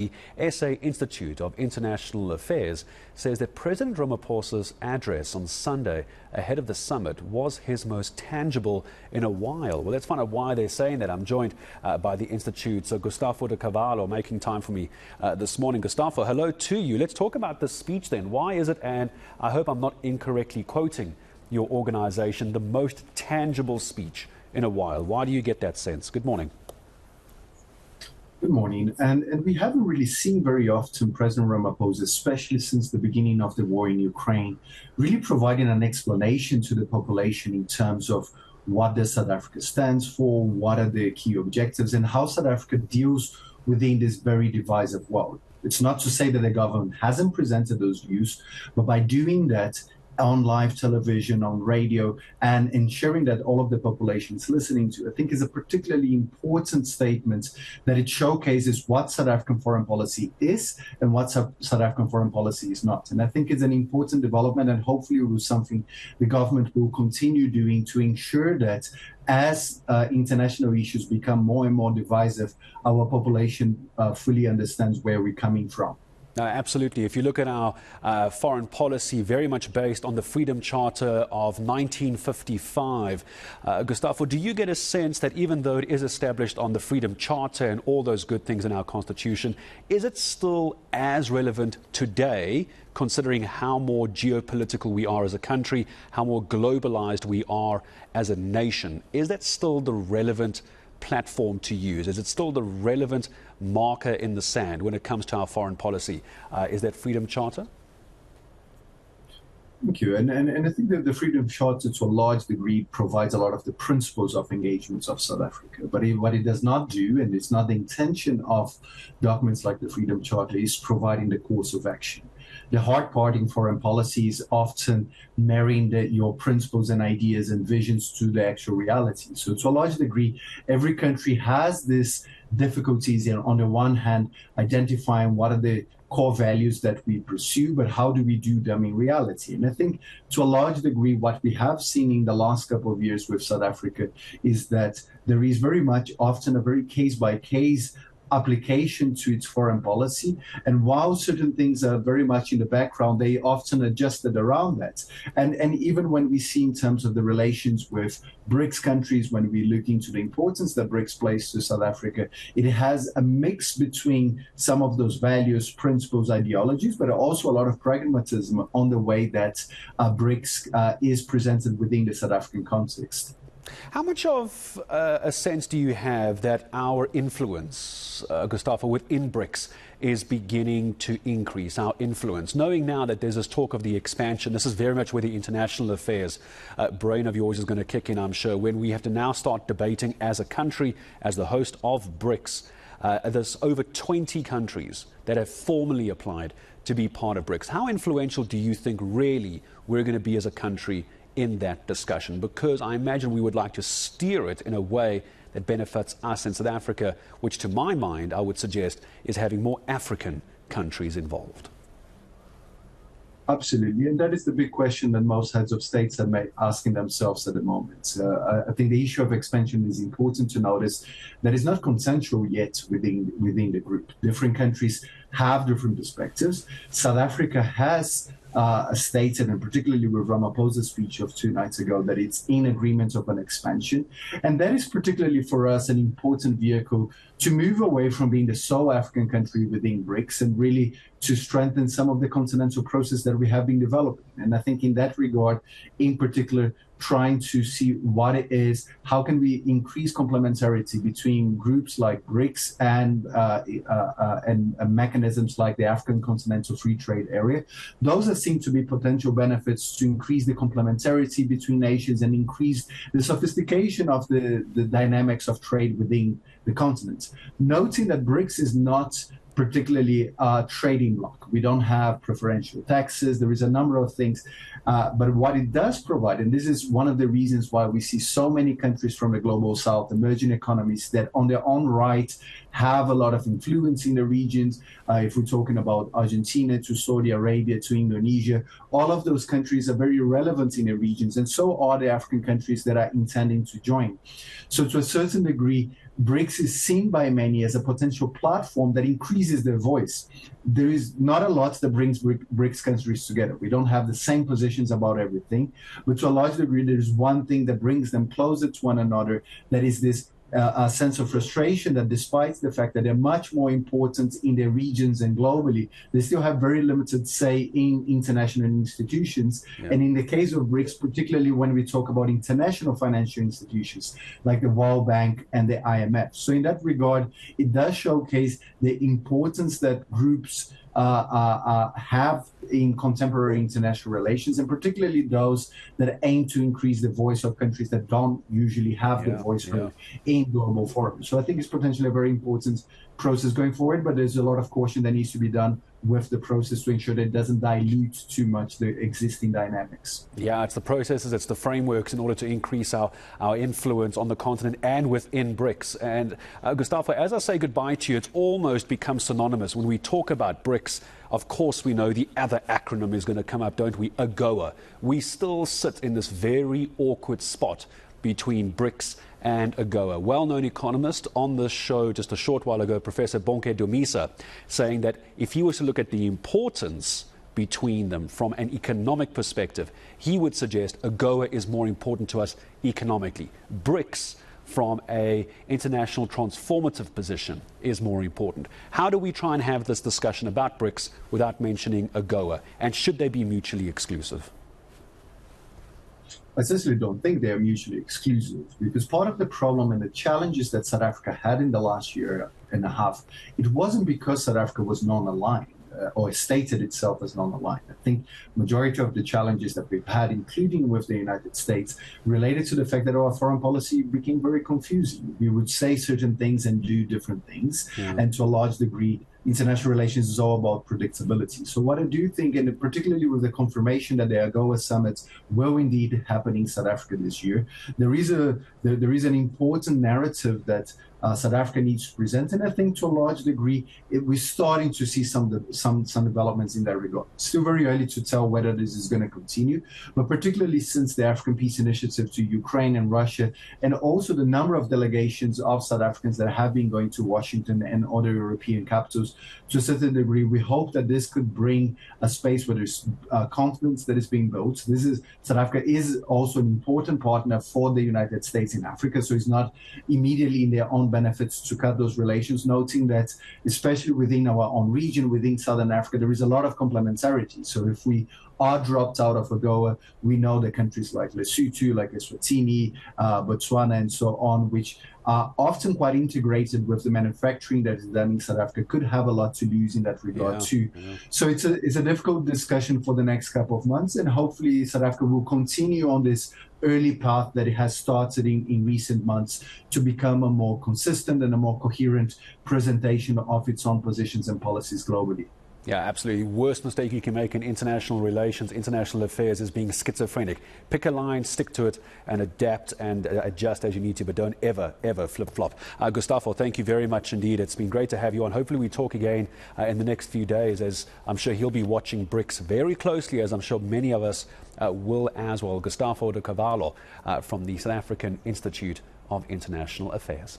The SA Institute of International Affairs says that President Ramaphosa's address on Sunday ahead of the summit was his most tangible in a while. Well, let's find out why they're saying that. I'm joined by the Institute's Gustavo de Carvalho, making time for me this morning. Gustavo, hello to you. Let's talk about this speech then. Why is it, and I hope I'm not incorrectly quoting your organization, the most tangible speech in a while? Why do you get that sense? Good morning. Good morning. And we haven't really seen very often President Ramaphosa, especially since the beginning of the war in Ukraine, really providing an explanation to the population in terms of what the South Africa stands for, what are the key objectives, and how South Africa deals within this very divisive world. It's not to say that the government hasn't presented those views, but by doing that, on live television, on radio, and ensuring that all of the population is listening to, I think is a particularly important statement, that it showcases what South African foreign policy is and what South African foreign policy is not. And I think it's an important development, and hopefully it was something the government will continue doing to ensure that as international issues become more and more divisive, our population fully understands where we're coming from. Absolutely. If you look at our foreign policy, very much based on the Freedom Charter of 1955, Gustavo, do you get a sense that even though it is established on the Freedom Charter and all those good things in our Constitution, is it still as relevant today, considering how more geopolitical we are as a country, how more globalized we are as a nation? Is that still the relevant platform to use? Is it still the relevant marker in the sand when it comes to our foreign policy? Is that Freedom Charter? Thank you. And I think that the Freedom Charter, to a large degree, provides a lot of the principles of engagements of South Africa. But what it does not do, and it's not the intention of documents like the Freedom Charter, is providing the course of action. The hard part in foreign policy is often marrying your principles and ideas and visions to the actual reality. So to a large degree, every country has these difficulties in, on the one hand, identifying what are the core values that we pursue, but how do we do them in reality? And I think to a large degree, what we have seen in the last couple of years with South Africa is that there is very much often a very case-by-case application to its foreign policy. And while certain things are very much in the background, they often adjusted around that. And even when we see in terms of the relations with BRICS countries, when we look into the importance that BRICS plays to South Africa, it has a mix between some of those values, principles, ideologies, but also a lot of pragmatism on the way that BRICS is presented within the South African context. How much of a sense do you have that our influence, Gustavo, within BRICS is beginning to increase, our influence? Knowing now that there's this talk of the expansion, this is very much where the international affairs brain of yours is going to kick in, I'm sure, when we have to now start debating as a country, as the host of BRICS, there's over 20 countries that have formally applied to be part of BRICS. How influential do you think really we're going to be as a country in that discussion? Because I imagine we would like to steer it in a way that benefits us in South Africa, which to my mind, I would suggest, is having more African countries involved. Absolutely. And that is the big question that most heads of states are asking themselves at the moment. I think the issue of expansion is important to notice that it's not consensual yet within the group. Different countries have different perspectives. South Africa has stated, and particularly with Ramaphosa's speech of 2 nights ago, that it's in agreement of an expansion. And that is particularly for us an important vehicle to move away from being the sole African country within BRICS and really to strengthen some of the continental process that we have been developing. And I think in that regard, in particular, trying to see what it is, how can we increase complementarity between groups like BRICS and mechanisms like the African Continental Free Trade Area. Those are seem to be potential benefits to increase the complementarity between nations and increase the sophistication of the dynamics of trade within the continent. Noting that BRICS is not particularly a trading bloc. We don't have preferential taxes. There is a number of things. But what it does provide, and this is one of the reasons why we see so many countries from the global south, emerging economies that on their own right have a lot of influence in the regions. If we're talking about Argentina to Saudi Arabia to Indonesia, all of those countries are very relevant in the regions. And so are the African countries that are intending to join. So to a certain degree, BRICS is seen by many as a potential platform that increases their voice. There is not a lot that brings BRICS countries together. We don't have the same positions about everything, but to a large degree, there's one thing that brings them closer to one another, that is this a sense of frustration that despite the fact that they're much more important in their regions and globally, they still have very limited say in international institutions. Yeah. And in the case of BRICS, particularly when we talk about international financial institutions like the World Bank and the IMF. So in that regard, it does showcase the importance that groups have in contemporary international relations, and particularly those that aim to increase the voice of countries that don't usually have the voice heard in global forums. So I think it's potentially a very important process going forward, but there's a lot of caution that needs to be done with the process to ensure that it doesn't dilute too much the existing dynamics. Yeah, it's the processes, it's the frameworks in order to increase our influence on the continent and within BRICS. And Gustavo, as I say goodbye to you, it's almost become synonymous. When we talk about BRICS, of course we know the other acronym is going to come up, don't we? AGOA. We still sit in this very awkward spot between BRICS and AGOA. Well-known economist on this show just a short while ago, Professor Bonke Dumisa, saying that if he was to look at the importance between them from an economic perspective, he would suggest AGOA is more important to us economically. BRICS, from an international transformative position, is more important. How do we try and have this discussion about BRICS without mentioning AGOA? And should they be mutually exclusive? I certainly don't think they are mutually exclusive, because part of the problem and the challenges that South Africa had in the last year and a half, it wasn't because South Africa was non-aligned or stated itself as non-aligned. I think majority of the challenges that we've had, including with the United States, related to the fact that our foreign policy became very confusing. We would say certain things and do different things, and to a large degree, international relations is all about predictability. So what I do think, and particularly with the confirmation that the AGOA summits will indeed happen in South Africa this year, there is an important narrative that South Africa needs to present, and I think to a large degree we're starting to see some developments in that regard. It's still very early to tell whether this is going to continue, but particularly since the African Peace Initiative to Ukraine and Russia, and also the number of delegations of South Africans that have been going to Washington and other European capitals, to a certain degree, we hope that this could bring a space where there's confidence that is being built. South Africa is also an important partner for the United States in Africa, so it's not immediately in their own benefits to cut those relations, noting that especially within our own region, within Southern Africa, there is a lot of complementarity. So if we are dropped out of AGOA, we know that countries like Lesotho, like Eswatini, Botswana, and so on, which are often quite integrated with the manufacturing that is done in South Africa, could have a lot to lose in that regard too. So it's a difficult discussion for the next couple of months, and hopefully South Africa will continue on this early path that it has started in recent months to become a more consistent and a more coherent presentation of its own positions and policies globally. Yeah, absolutely. Worst mistake you can make in international relations, international affairs, is being schizophrenic. Pick a line, stick to it, and adapt and adjust as you need to, but don't ever, ever flip-flop. Gustavo, thank you very much indeed. It's been great to have you on. Hopefully we talk again in the next few days, as I'm sure he'll be watching BRICS very closely, as I'm sure many of us will as well. Gustavo de Carvalho from the South African Institute of International Affairs.